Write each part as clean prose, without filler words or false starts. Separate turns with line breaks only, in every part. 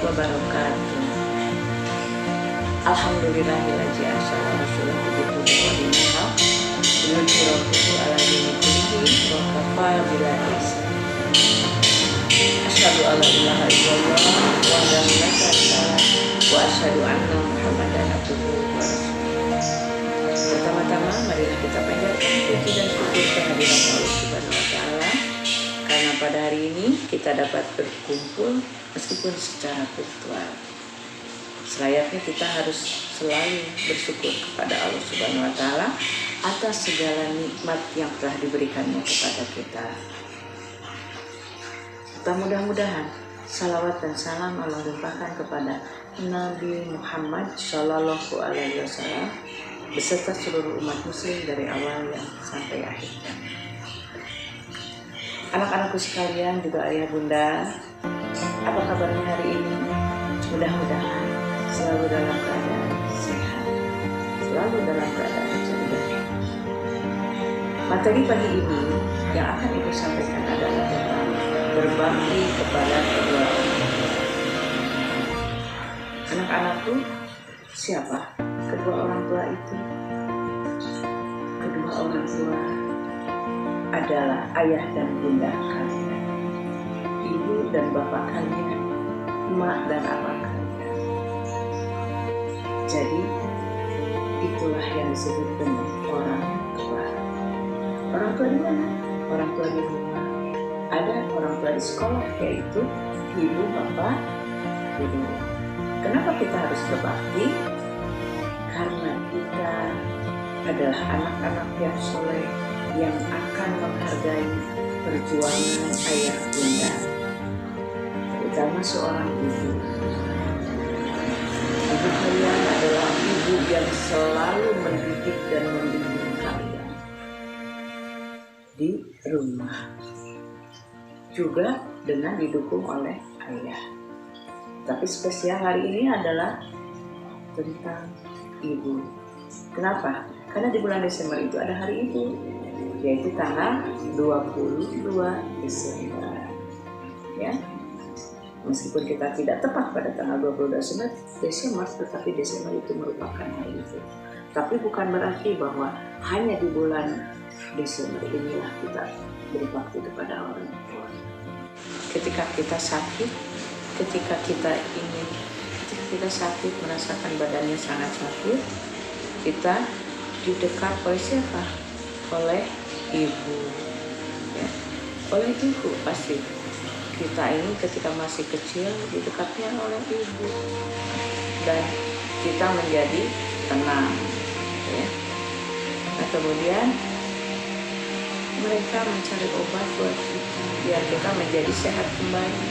wabarakatuh. Alhamdulillahilladzi arsala rasulahu bil huda wa dinil haq liyudhhirahu 'ala dini kullihi wa kafaa billahi shahida. Asyhadu an la ilaha illallah wa la ilaha illallah wa asyhadu anna Muhammadan abduhu wa rasuluh. Pertama-tama marilah kita panjatkan puji dan syukur kehadirat Allah Subhanahu wa taala karena pada hari ini kita dapat berkumpul meskipun secara virtual. Selayaknya kita harus selalu bersyukur kepada Allah Subhanahu wa taala atas segala nikmat yang telah diberikannya kepada kita. Kita mudah-mudahan salawat dan salam Allah limpahkan kepada Nabi Muhammad Shallallahu Alaihi Wasallam beserta seluruh umat muslim dari awal yang sampai akhirnya. Anak-anakku sekalian, juga ayah bunda, apa kabarnya hari ini? Mudah-mudahan selalu dalam keadaan sehat, selalu dalam keadaan ceria. Materi pagi ini yang akan ibu sampaikan adalah tentang berbakti kepada kedua orang tua. Anak-anakku, siapa kedua orang tua itu? Kedua orang tua adalah ayah dan bunda kalian, ibu dan bapak kalian, emak dan abang kalian. Jadi itulah yang disebut dengan orang tua. Orang tua di mana? Orang tua di rumah. Ada orang tua di sekolah, yaitu ibu, bapak, guru. Kenapa kita harus berbakti? Karena kita adalah anak-anak yang soleh yang akan menghargai perjuangan ayah bunda, terutama seorang ibu. Ibu kalian adalah ibu yang selalu mendidik dan membimbing kalian di rumah, juga dengan didukung oleh ayah. Tapi spesial hari ini adalah tentang ibu. Kenapa? Karena di bulan Desember itu ada hari ibu, yaitu tanggal 22 Desember. Ya. Meskipun kita tidak tepat pada tanggal 22 Desember, tetapi Desember itu merupakan hari ibu. Tapi bukan berarti bahwa hanya di bulan Desember inilah kita berbakti kepada orang tua. Ketika kita sakit, ketika kita sakit, merasakan badannya sangat sakit, kita didekat oleh siapa? Oleh ibu. Ya. Oleh ibu pasti. Kita ini ketika masih kecil didekatnya oleh ibu, dan kita menjadi tenang. Ya. Nah, kemudian mereka mencari obat buat kita biar kita menjadi sehat kembali.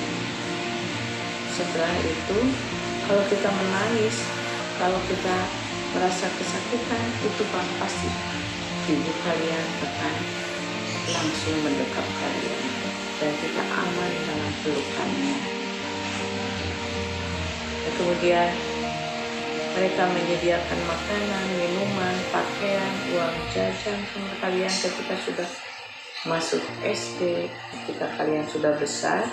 Setelah itu, kalau kita menangis, kalau kita merasa kesakitan, itu pasti ibu kalian akan langsung mendekap kalian dan kita aman dalam pelukannya. Dan kemudian mereka menyediakan makanan, minuman, pakaian, uang jajan untuk kalian ketika sudah masuk SD, ketika kalian sudah besar.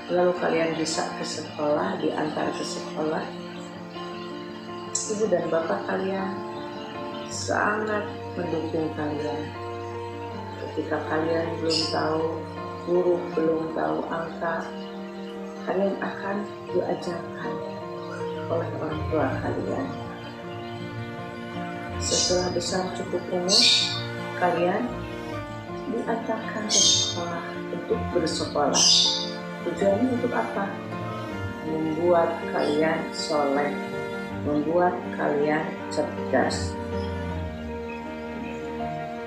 Lalu kalian bisa ke sekolah, diantar ke sekolah. Ibu dan bapak kalian sangat mendukung kalian. Ketika kalian belum tahu huruf, belum tahu angka, kalian akan diajarkan oleh orang tua kalian. Setelah besar cukup umur, kalian diantarkan ke sekolah untuk bersekolah. Tujuannya untuk apa? Membuat kalian soleh, membuat kalian cerdas.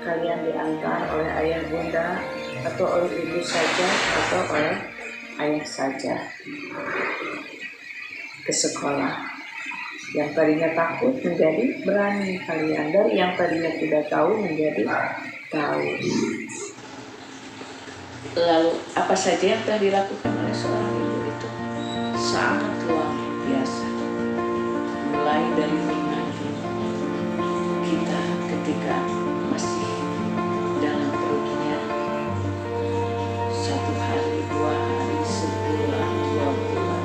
Kalian diantar oleh ayah bunda, atau oleh ibu saja, atau oleh ayah saja ke sekolah. Yang tadinya takut menjadi berani kalian, dari yang tadinya tidak tahu menjadi tahu. Lalu apa saja yang telah dilakukan oleh seorang ibu itu sangat luar biasa. Mulai dari mengandung kita ketika masih dalam perutnya, 1 hari, 2 hari, sebulan, 2 bulan,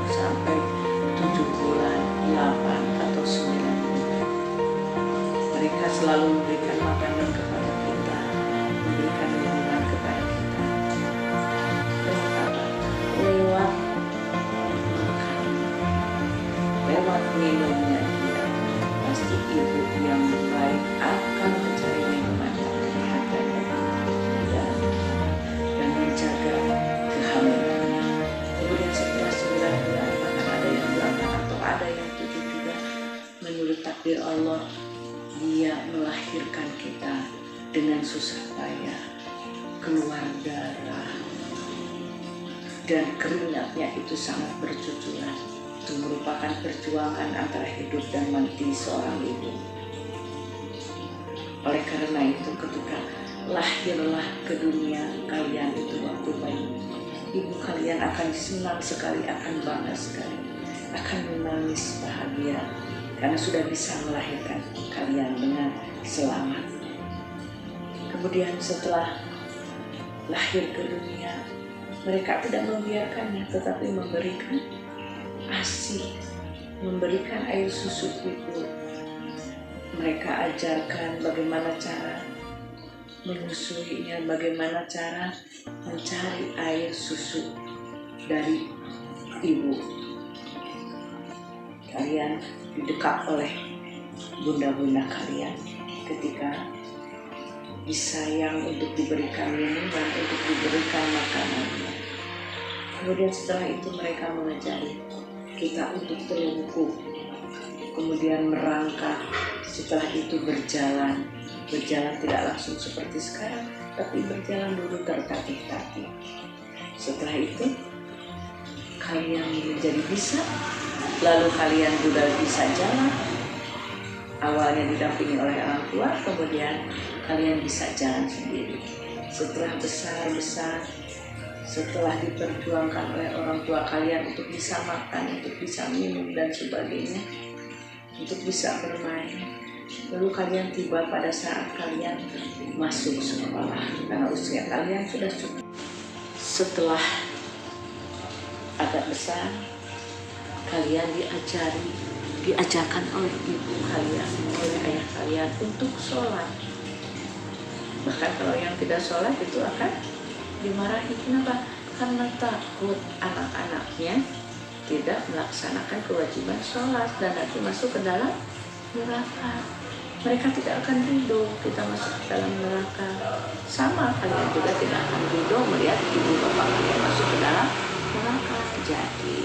mereka selalu memberikan makanan kepada kita, memberikan minuman kepada kita. Lewat apa? Lewat makan, lewat minumnya dia. Pasti ibu yang baik akan mencari minuman yang berharga dan menjaga kehamilannya. Kemudian setelah 9 bulan, bahkan ada yang 8 atau ada yang 7 juga, menurut takdir Allah, dia melahirkan kita dengan susah payah, keluar darah, dan keringatnya itu sangat bercucuran. Itu merupakan perjuangan antara hidup dan mati seorang ibu. Oleh karena itu, ketika lahirlah ke dunia kalian itu waktu bayi, ibu kalian akan senang sekali, akan bangga sekali, akan menangis bahagia karena sudah bisa melahirkan kalian dengan selamat. Kemudian setelah lahir ke dunia, mereka tidak membiarkannya, tetapi memberikan ASI, memberikan air susu ibu. Mereka ajarkan bagaimana cara menyusuinya, bagaimana cara mencari air susu dari ibu. Kalian didekap oleh bunda-bunda kalian ketika disayang untuk diberikan minuman, untuk diberikan makanannya. Kemudian setelah itu mereka mengajari kita untuk terlungkup, kemudian merangkak, setelah itu berjalan tidak langsung seperti sekarang, tapi berjalan dulu tertatih-tatih. Setelah itu kalian menjadi bisa, lalu kalian juga bisa jalan. Awalnya didampingi oleh orang tua, kemudian kalian bisa jalan sendiri. Setelah besar, setelah diperjuangkan oleh orang tua kalian untuk bisa makan, untuk bisa minum dan sebagainya, untuk bisa bermain, lalu kalian tiba pada saat kalian masuk sekolah karena usia kalian sudah cukup. Setelah agak besar, kalian diajarkan oleh ibu kalian, oleh ayah kalian untuk sholat. Bahkan kalau yang tidak sholat itu akan dimarahi. Kenapa? Karena takut anak-anaknya tidak melaksanakan kewajiban sholat dan nanti masuk ke dalam neraka. Mereka tidak akan ridho kita masuk ke dalam neraka. Sama, kalian juga tidak akan ridho melihat ibu bapak kalian masuk ke dalam neraka. Jadi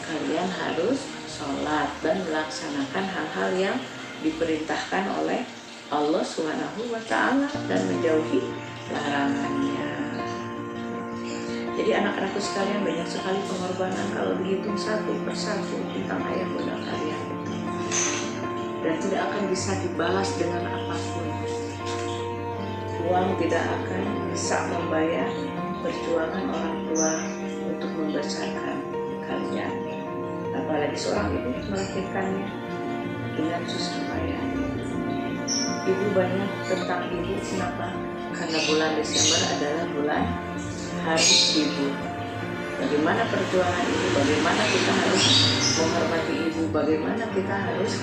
kalian harus sholat dan melaksanakan hal-hal yang diperintahkan oleh Allah SWT dan menjauhi larangannya. Jadi anak-anakku sekalian, banyak sekali pengorbanan kalau dihitung satu persatu tentang ayah bunda kalian, dan tidak akan bisa dibalas dengan apapun. Uang tidak akan bisa membayar perjuangan orang tua untuk membesarkan kalian, apalagi seorang ibu melahirkannya dengan susah payah. Ibu banyak tentang ibu, kenapa? Karena bulan Desember adalah bulan Hari Ibu. Bagaimana perjuangan ibu, bagaimana kita harus menghormati ibu, bagaimana kita harus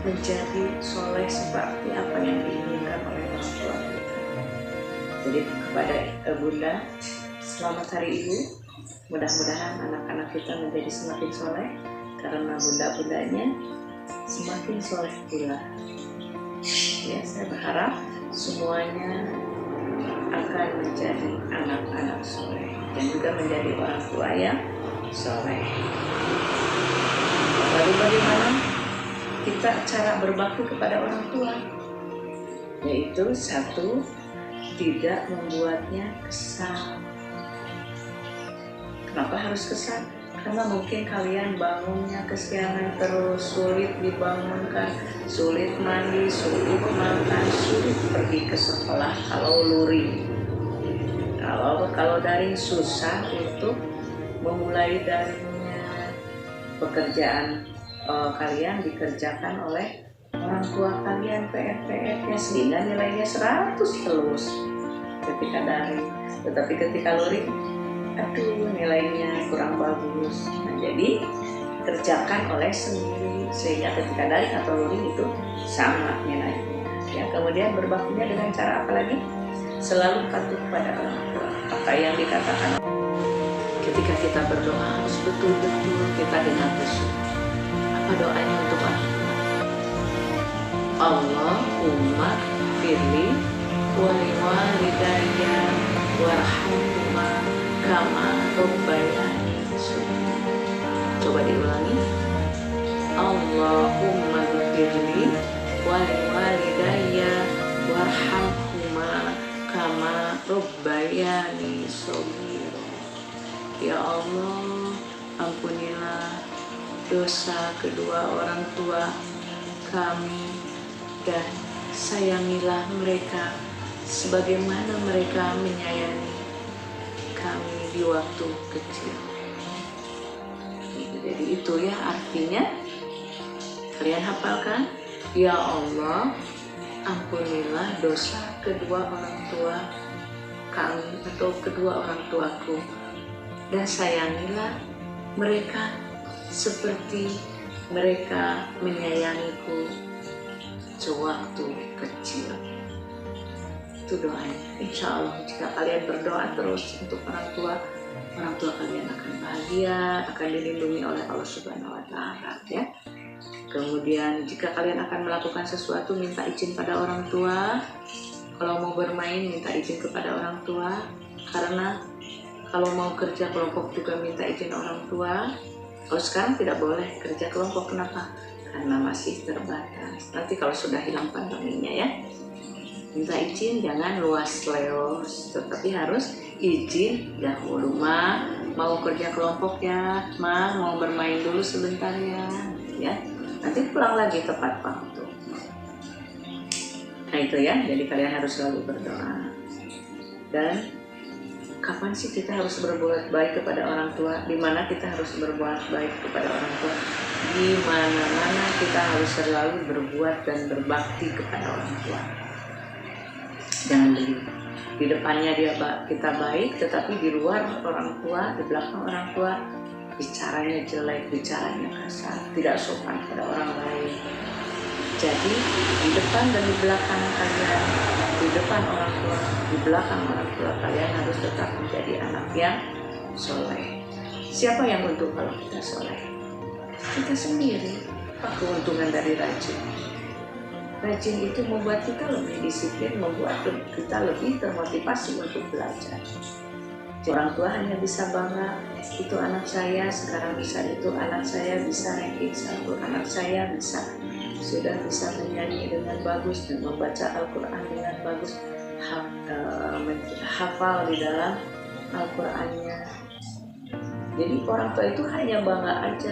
menjadi soleh seperti apa yang diinginkan oleh orang tua kita. Jadi kepada bunda, selamat Hari Ibu. Mudah-mudahan anak-anak kita menjadi semakin soleh karena bunda-bundanya semakin soleh pula. Ya, saya berharap semuanya akan menjadi anak-anak soleh dan juga menjadi orang tua yang soleh. Lalu bagaimana kita cara berbakti kepada orang tua? Yaitu satu, tidak membuatnya kesal. Kenapa harus kesal? Karena mungkin kalian bangunnya kesiangan terus, sulit dibangunkan, sulit mandi, sulit makan, sulit pergi ke sekolah kalau luring. Kalau daring susah untuk memulai daringnya. Pekerjaan kalian dikerjakan oleh orang tua kalian, PR-nya sehingga nilainya 100 terus ketika daring. Tetapi ketika luring, aduh nilainya kurang bagus. Nah, jadi dikerjakan oleh sendiri, sehingga ketika daring atau luring itu sama nilainya. Ya, kemudian berbaktinya dengan cara apa lagi? Selalu patuh pada orang tua. Apa yang dikatakan ketika kita berdoa harus betul-betul kita dengar khusyuk. Apa doanya untuk orang tua? Allahumma firli wali walidayya warhamhuma kama rabbayani shaghira. Coba diulangi. Allahumma firli wali walidayya warhamhuma kama rabbayani shaghira. Ya Allah, ampunilah dosa kedua orang tua kami dan sayangilah mereka sebagaimana mereka menyayangi kami di waktu kecil. Jadi itu ya artinya, kalian hafalkan. Ya Allah, ampunilah dosa kedua orang tua kami atau kedua orang tuaku, dan sayangilah mereka seperti mereka menyayangiku sewaktu kecil. Itu doanya. Insya Allah jika kalian berdoa terus untuk orang tua kalian akan bahagia, akan dilindungi oleh Allah Subhanahu wa Ta'ala, ya. Kemudian jika kalian akan melakukan sesuatu, minta izin pada orang tua. Kalau mau bermain, minta izin kepada orang tua. Karena kalau mau kerja kelompok juga minta izin orang tua. Kalau sekarang tidak boleh kerja kelompok, kenapa? Karena masih terbatas. Nanti kalau sudah hilang pandeminya ya, minta izin jangan luas-leos, tetapi harus izin dahulu. Ma, mau kerja kelompok ya, ma mau bermain dulu sebentar ya. Nanti pulang lagi tepat waktu. Nah itu ya, jadi kalian harus selalu berdoa. Dan kapan sih kita harus berbuat baik kepada orang tua? Di mana kita harus berbuat baik kepada orang tua? Di mana-mana kita harus selalu berbuat dan berbakti kepada orang tua. Jangan begitu. Di depannya kita baik, tetapi di luar orang tua, di belakang orang tua, bicaranya jelek, bicaranya kasar, tidak sopan pada orang lain. Jadi di depan dan di belakang kalian, di depan orang tua, di belakang orang tua kalian harus tetap menjadi anak yang soleh. Siapa yang untung kalau kita soleh? Kita sendiri. Apa keuntungan dari rajin? Rajin itu membuat kita lebih disiplin, membuat kita lebih termotivasi untuk belajar. Orang tua hanya bisa bangga, itu anak saya sekarang bisa, itu anak saya bisa ranking 1, anak saya sudah bisa menyanyi dengan bagus dan membaca Al-Quran dengan bagus, hafal di dalam Al-Qurannya. Jadi orang tua itu hanya bangga aja,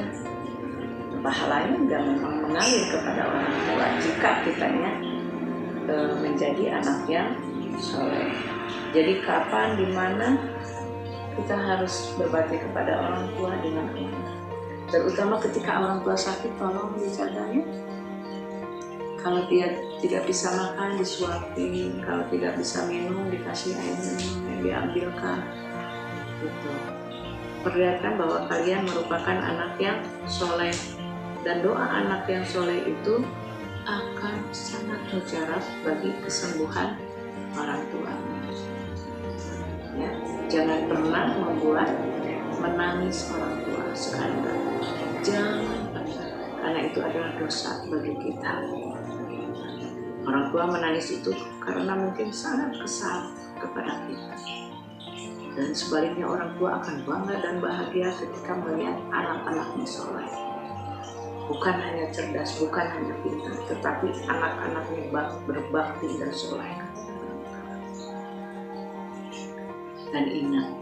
pahalanya nggak memang mengalir kepada orang tua jika kitanya menjadi anak yang soleh. Jadi kapan, di mana kita harus berbakti kepada orang tua dengan amanah. Terutama ketika orang tua sakit, tolong dijaganya. Kalau dia tidak bisa makan, disuapin. Kalau tidak bisa minum, dikasih air minum yang diambilkan. Gitu. Perlihatkan bahwa kalian merupakan anak yang soleh. Dan doa anak yang soleh itu akan sangat mujarab bagi kesembuhan orang tuanya. Ya, jangan pernah membuat menangis orang tua sekali-kali. Jangan pernah, karena itu adalah dosa bagi kita. Orang tua menangis itu karena mungkin sangat kesal kepada kita. Dan sebaliknya orang tua akan bangga dan bahagia ketika melihat anak-anaknya soleh. Bukan hanya cerdas, bukan hanya pintar, tetapi anak-anaknya berbakti dan soleh. Dan ingat,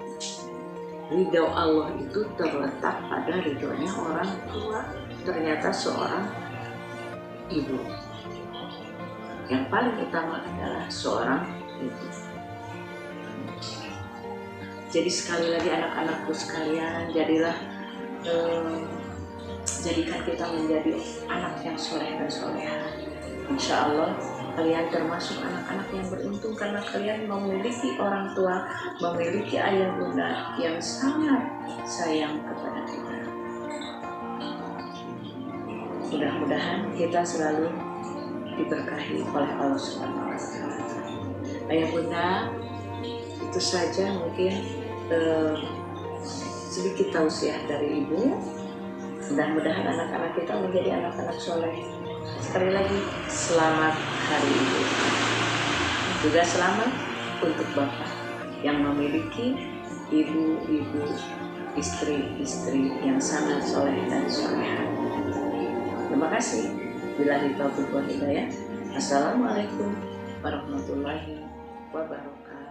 ridho Allah itu terletak pada ridhonya orang tua. Ternyata seorang ibu, yang paling utama adalah seorang ibu. Jadi sekali lagi anak-anakku sekalian, jadikan kita menjadi anak yang soleh dan soleha. Insya Allah kalian termasuk anak-anak yang beruntung karena kalian memiliki orang tua, memiliki ayah bunda yang sangat sayang kepada kita. Mudah-mudahan kita selalu diberkahi oleh Allah Subhanahu wa Ta'ala. Ayah Bunda, itu saja mungkin sedikit tausiah dari Ibu. Mudah-mudahan anak-anak kita menjadi anak-anak soleh. Sekali lagi, selamat Hari Ibu. Juga selamat untuk Bapak yang memiliki ibu-ibu, istri-istri yang sangat soleh dan solehah. Terima kasih. Billahi taufiq wal hidayah. Assalamualaikum warahmatullahi wabarakatuh.